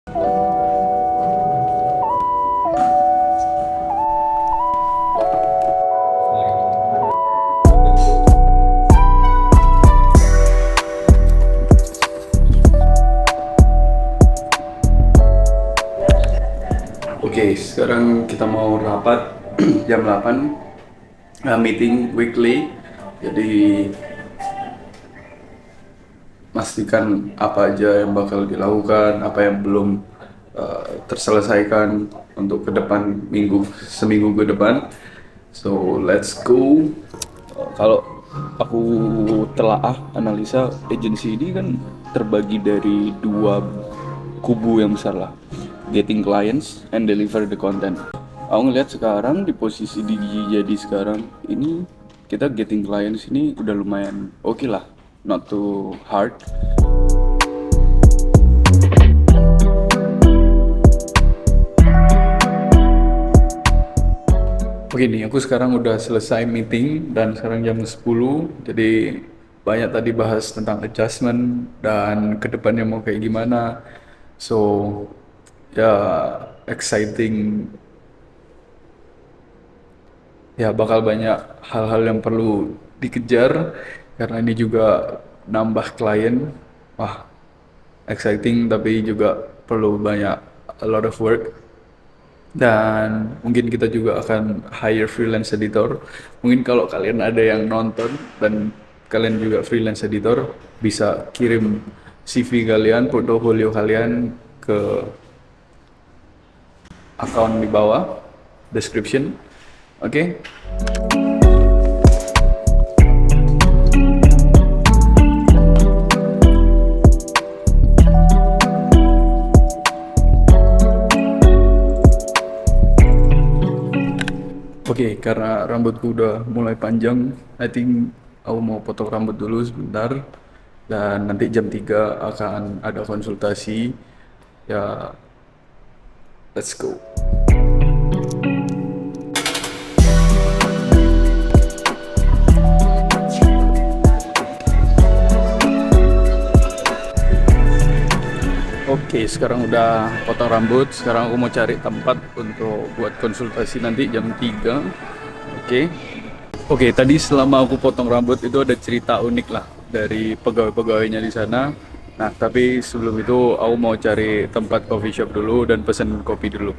Oke, sekarang kita mau rapat jam 8, meeting weekly. Jadi pastikan apa aja yang bakal dilakukan, apa yang belum terselesaikan untuk ke depan seminggu ke depan. So let's go. Kalau aku telaah analisa agensi ini kan terbagi dari dua kubu yang besar lah, getting clients and deliver the content. Aku ngeliat sekarang di posisi jadi sekarang ini kita getting clients ini udah lumayan oke lah, not too hard. Oke nih, aku sekarang udah selesai meeting dan sekarang jam 10. Jadi banyak tadi bahas tentang adjustment dan kedepannya mau kayak gimana. So ya exciting. Ya bakal banyak hal-hal yang perlu dikejar karena ini juga nambah klien. Wah, exciting tapi juga perlu banyak a lot of work. Dan mungkin kita juga akan hire freelance editor. Mungkin kalau kalian ada yang nonton dan kalian juga freelance editor, bisa kirim CV kalian, portofolio kalian ke account di bawah description. Oke. Oke, karena rambutku udah mulai panjang, I think aku mau potong rambut dulu sebentar. Dan nanti jam 3 akan ada konsultasi. Ya, let's go. Oke, sekarang udah potong rambut. Sekarang aku mau cari tempat untuk buat konsultasi nanti jam 3. Oke. Oke, tadi selama aku potong rambut itu ada cerita unik lah dari pegawai-pegawainya di sana. Nah, tapi sebelum itu aku mau cari tempat coffee shop dulu dan pesen kopi dulu.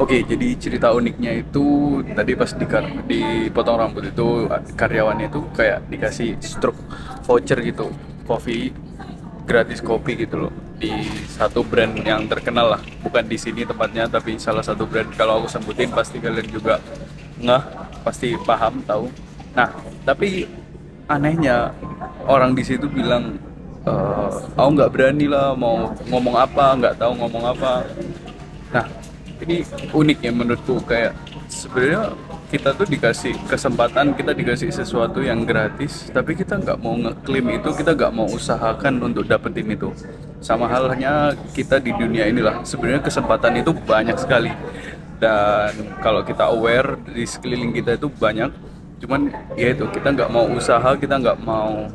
Oke, jadi cerita uniknya itu tadi pas dipotong rambut itu karyawannya itu kayak dikasih stroke voucher gitu, kopi gratis kopi gitu loh di satu brand yang terkenal lah, bukan di sini tempatnya tapi salah satu brand. Kalau aku sebutin pasti kalian juga ngeh, pasti paham tahu. Nah, tapi anehnya orang di situ bilang aku nggak berani lah mau ngomong apa, nggak tahu ngomong apa. Nah, ini unik ya menurutku, kayak sebenarnya kita tuh dikasih kesempatan, kita dikasih sesuatu yang gratis, tapi kita nggak mau ngeklaim itu, kita nggak mau usahakan untuk dapetin itu. Sama halnya kita di dunia inilah, sebenarnya kesempatan itu banyak sekali. Dan kalau kita aware di sekeliling kita itu banyak, cuman ya itu kita nggak mau usaha, kita nggak mau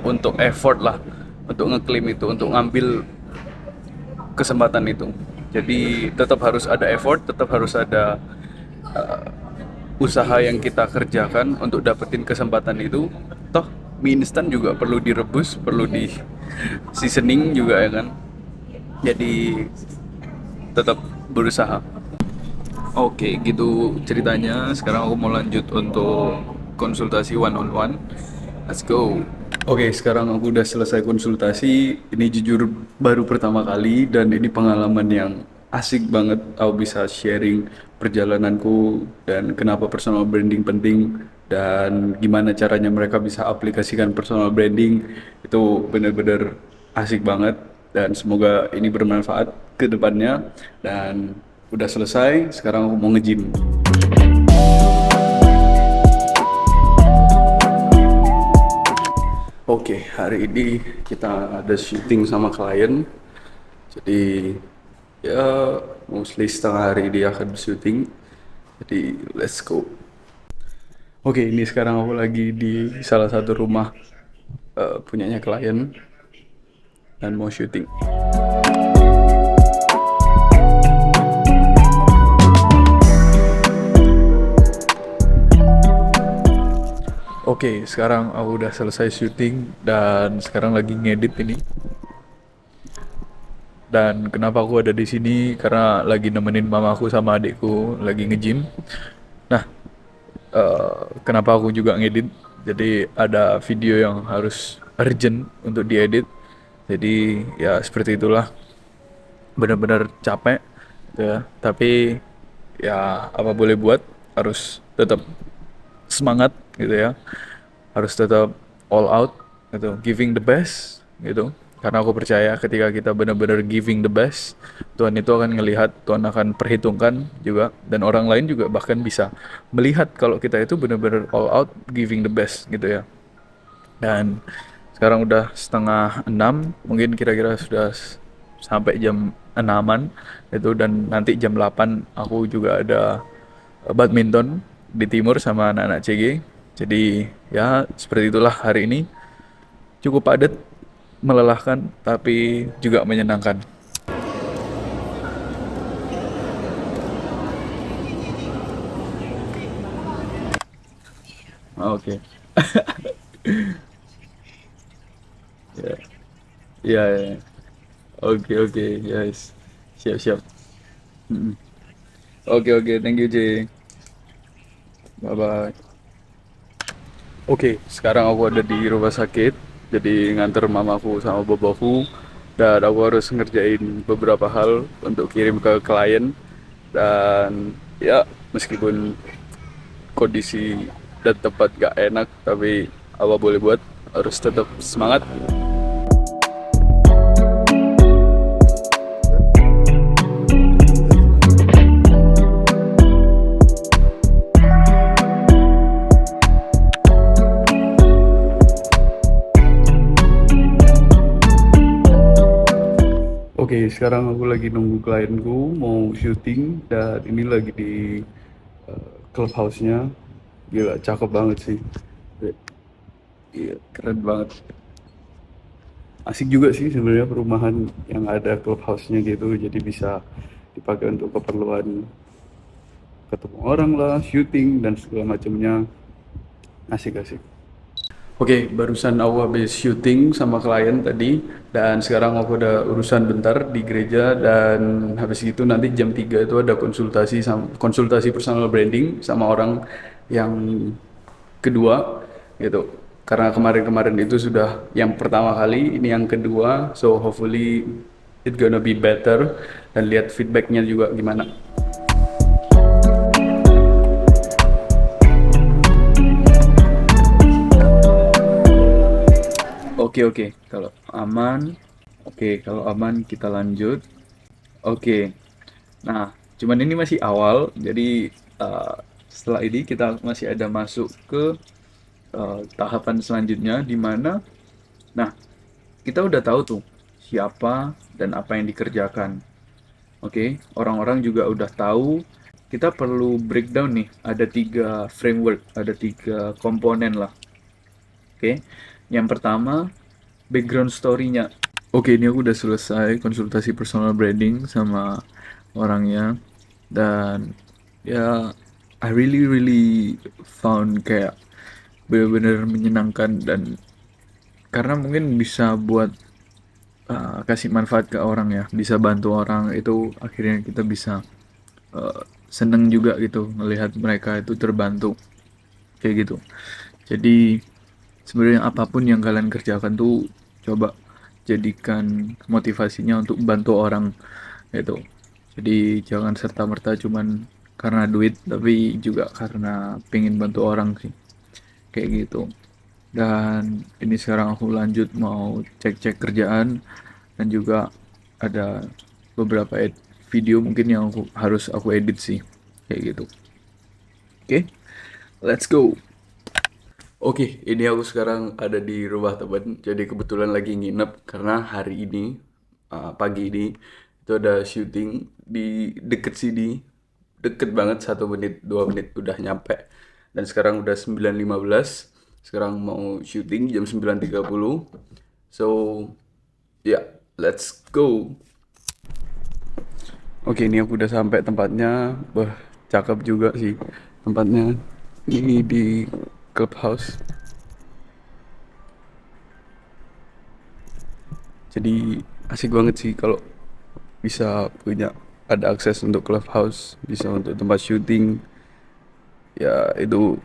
untuk effort lah, untuk ngeklaim itu, untuk ngambil kesempatan itu. Jadi tetap harus ada effort, tetap harus ada usaha yang kita kerjakan untuk dapetin kesempatan itu. Toh mie instan juga perlu direbus, perlu di seasoning juga ya kan. Jadi tetap berusaha. Oke, gitu ceritanya. Sekarang aku mau lanjut untuk konsultasi one on one. Let's go. Oke, sekarang aku udah selesai konsultasi. Ini jujur baru pertama kali dan ini pengalaman yang asik banget. Aku bisa sharing perjalananku dan kenapa personal branding penting dan gimana caranya mereka bisa aplikasikan personal branding. Itu bener-bener asik banget dan semoga ini bermanfaat ke depannya. Dan udah selesai, sekarang aku mau nge-gym. Oke, hari ini kita ada syuting sama klien. Jadi ya mostly setengah hari dia akan syuting. Jadi let's go. Oke, ini sekarang aku lagi di salah satu rumah punyanya klien dan mau syuting. Oke, sekarang aku udah selesai syuting dan sekarang lagi ngedit ini. Dan kenapa aku ada di sini? Karena lagi nemenin mamaku sama adikku lagi nge-gym. Nah, kenapa aku juga ngedit? Jadi ada video yang harus urgent untuk diedit. Jadi ya seperti itulah, benar-benar capek gitu ya. Tapi ya apa boleh buat, harus tetap semangat gitu ya, harus tetap all out gitu, giving the best gitu. Karena aku percaya ketika kita benar-benar giving the best, Tuhan itu akan ngelihat, Tuhan akan perhitungkan juga, dan orang lain juga bahkan bisa melihat kalau kita itu benar-benar all out giving the best gitu ya. Dan sekarang udah setengah 6, mungkin kira-kira sudah sampai jam 6-an itu, dan nanti jam 8 aku juga ada badminton di timur sama anak-anak CG. Jadi ya seperti itulah hari ini, cukup padat, melelahkan tapi juga menyenangkan. Oke. Ya, ya, ya. Oke, oke, guys. Siap, siap. Mm-mm. Oke, oke, thank you, J. Bye bye. Oke, sekarang aku ada di rumah sakit, jadi nganter mamaku sama boboku, dan aku harus ngerjain beberapa hal untuk kirim ke klien. Dan ya, meskipun kondisi dan tempat gak enak, tapi apa boleh buat, harus tetap semangat. Oke, sekarang aku lagi nunggu klienku mau syuting, dan ini lagi di clubhouse-nya. Gila, cakep banget sih. Iya, keren banget. Asik juga sih sebenarnya perumahan yang ada clubhouse-nya gitu, jadi bisa dipakai untuk keperluan ketemu orang lah, syuting dan segala macamnya. Asik-asik. Oke, barusan aku habis syuting sama klien tadi, dan sekarang aku ada urusan bentar di gereja, dan habis itu nanti jam 3 itu ada konsultasi personal branding sama orang yang kedua gitu. Karena kemarin-kemarin itu sudah yang pertama kali, ini yang kedua, so hopefully it gonna be better, dan lihat feedbacknya juga gimana. Oke, oke, kalau aman, oke, kalau aman kita lanjut. Oke, nah, cuman ini masih awal, jadi uh, setelah ini kita masih ada masuk ke tahapan selanjutnya, di mana, nah, kita udah tahu tuh siapa dan apa yang dikerjakan. Oke, orang-orang juga udah tahu. Kita perlu breakdown nih. Ada 3 framework, ada 3 komponen lah. Oke, yang pertama background story-nya. Oke, ini aku udah selesai konsultasi personal branding sama orangnya, dan ya I really really found kayak bener-bener menyenangkan, dan karena mungkin bisa buat kasih manfaat ke orang ya, bisa bantu orang, itu akhirnya kita bisa seneng juga gitu melihat mereka itu terbantu kayak gitu. Jadi sebenarnya apapun yang kalian kerjakan tuh, coba jadikan motivasinya untuk bantu orang gitu. Jadi jangan serta-merta cuman karena duit, tapi juga karena pengen bantu orang sih, kayak gitu. Dan ini sekarang aku lanjut mau cek-cek kerjaan, dan juga ada beberapa video mungkin yang harus aku edit sih, kayak gitu. Oke, let's go. Oke, ini aku sekarang ada di rumah teman. Jadi kebetulan lagi nginep karena hari ini, pagi ini itu ada syuting di deket sini, deket banget, 1 menit 2 menit udah nyampe. Dan sekarang udah 9.15. Sekarang mau syuting jam 9.30. So, ya, let's go. Oke, ini aku udah sampai tempatnya. Wah, cakep juga sih tempatnya. Ini di clubhouse. Jadi asik banget sih kalau bisa punya ada akses untuk clubhouse, bisa untuk tempat syuting. Ya itu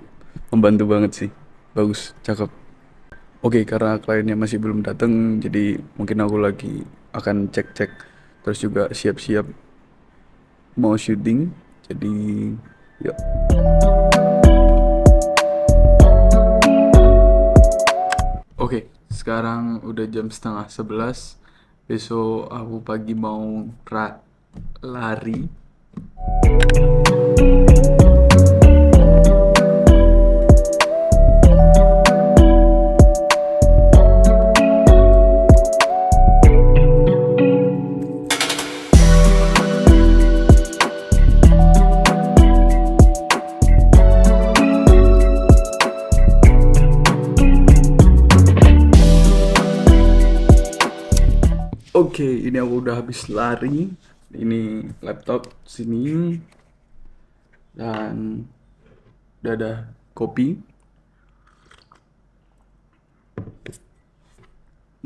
membantu banget sih. Bagus, cakep. Oke, karena kliennya masih belum datang, jadi mungkin aku lagi akan cek-cek terus juga siap-siap mau syuting. Jadi ya. Oke, sekarang udah jam setengah 11. Besok aku pagi mau lari. Oke, ini aku udah habis lari. Ini laptop sini dan udah ada kopi.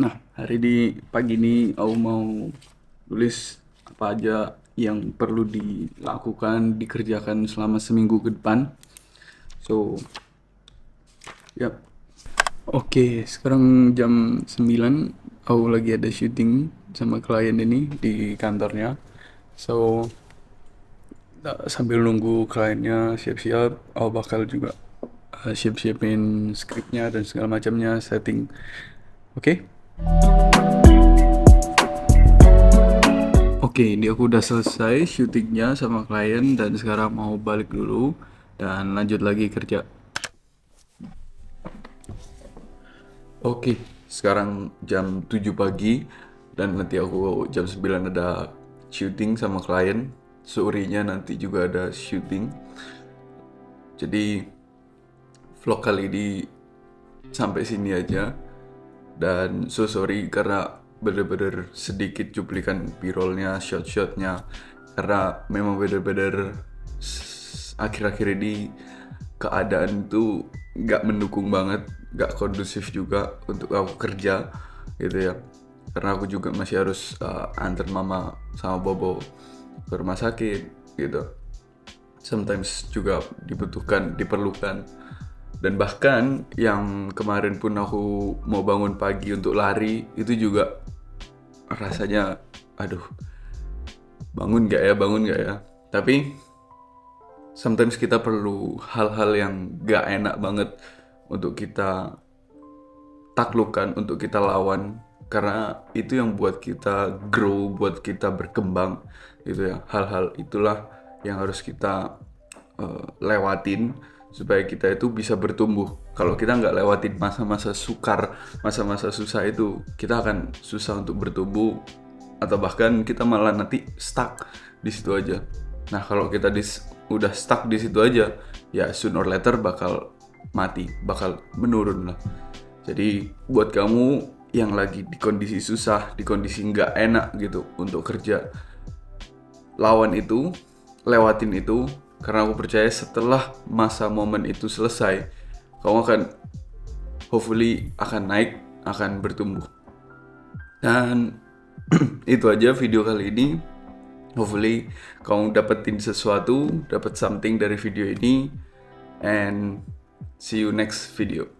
Nah, hari di pagi ini aku mau tulis apa aja yang perlu dilakukan, dikerjakan selama seminggu ke depan. So, ya. Oke, sekarang jam 9. Aku lagi ada syuting sama klien ini di kantornya. So, sambil nunggu kliennya siap-siap, aku bakal juga siap-siapin skripnya dan segala macamnya, setting. Oke? Oke, ini aku udah selesai syutingnya sama klien dan sekarang mau balik dulu dan lanjut lagi kerja. Oke, sekarang jam 7 pagi dan nanti aku jam 9 ada syuting sama klien. Sorenya nanti juga ada syuting. Jadi vlog kali ini sampai sini aja. Dan so sorry karena bener-bener sedikit cuplikan b-rollnya, shot-shotnya. Karena memang bener-bener akhir-akhir ini keadaan itu nggak mendukung banget, nggak kondusif juga untuk aku kerja gitu ya. Karena aku juga masih harus antar mama sama Bobo ke rumah sakit gitu. Sometimes juga diperlukan. Dan bahkan yang kemarin pun aku mau bangun pagi untuk lari, itu juga rasanya, aduh, bangun gak ya. Tapi sometimes kita perlu hal-hal yang gak enak banget untuk kita taklukkan, untuk kita lawan. Karena itu yang buat kita grow, buat kita berkembang gitu ya. Hal-hal itulah yang harus kita lewatin supaya kita itu bisa bertumbuh. Kalau kita nggak lewatin masa-masa sukar, masa-masa susah itu, kita akan susah untuk bertumbuh atau bahkan kita malah nanti stuck di situ aja. Nah, kalau kita udah stuck di situ aja, ya sooner or later bakal mati, bakal menurun lah. Jadi buat kamu yang lagi di kondisi susah, di kondisi nggak enak gitu untuk kerja, lawan itu, lewatin itu. Karena aku percaya setelah masa momen itu selesai, kamu akan hopefully akan naik, akan bertumbuh. Dan itu aja video kali ini. Hopefully kamu dapetin sesuatu, dapat something dari video ini. And see you next video.